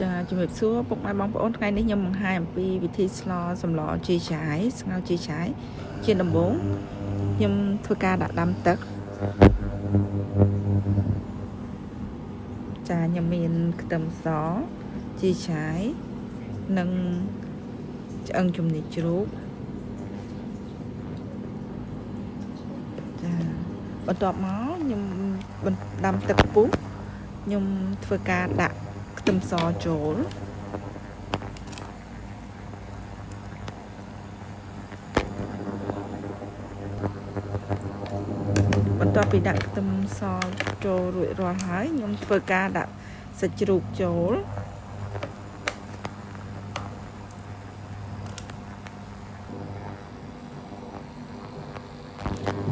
ចាជំរាបសួរពុកម៉ែបងប្អូនថ្ងៃនេះខ្ញុំបង្ហាញអំពីវិធីស្លសម្លជីឆាយស្ងោរជីឆាយជាដំបូងខ្ញុំធ្វើការដាក់ដាំទឹកចាខ្ញុំមានខ្ទឹមសជីឆាយនិងឆ្អឹងជំនីជ្រូកចាបន្ទាប់មកខ្ញុំដាំទឹកពុះខ្ញុំធ្វើការដាក់ខ្ទឹមសចូលបន្ទាប់ពីដាក់ខ្ទឹមសចូលរួចរាល់ហើយខ្ញុំធ្វើការដាក់សាច់ជ្រូកចូល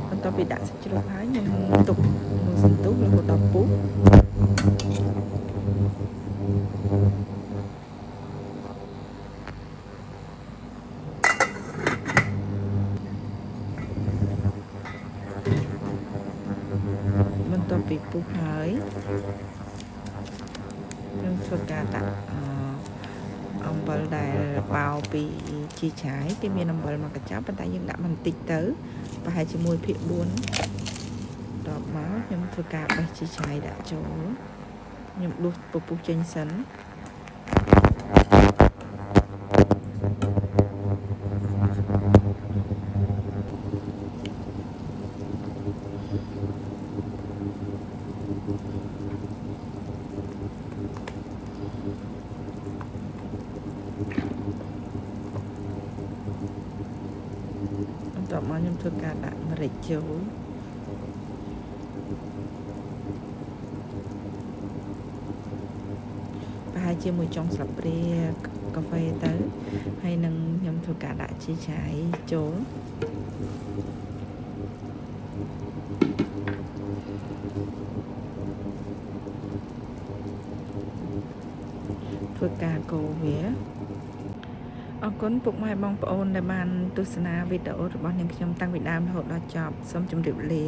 បន្ទាប់ពីដាក់សាច់ជ្រូកហើយខ្ញុំទុកមួយសន្ទុះរហូតដល់ពុះបន្ទាប់ពីពុះហើយខ្ញុំធ្វើការដាក់អំបិលដែលបោពីជីឆាយគេមានអំបិលមកកញ្ចប់ប៉ុន្តែយើងដាក់បន្តិចទៅប្រហែលជា 1/4 ដល់មកខ្ញុំធ្វើការបេះជីឆាយដាក់ចូលខ្ញុំដួសពពុះចេញសិនបន្ទាប់មកខ្ញុំធ្វើការដាក់ម្រេចចូលប្រហែលជាមួយចុងស្លាបព្រាកាហ្វេទៅហើយនឹងខ្ញុំធ្វើការដាក់ជីឆាយចូលធ្វើការកូរវាអរគុណពុកម៉ែបងប្អូនដែលបានទស្សនាវីដេអូរបស់នាងខ្ញុំតាំងពីដើមរហូតដល់ចប់សូមជម្រាបលា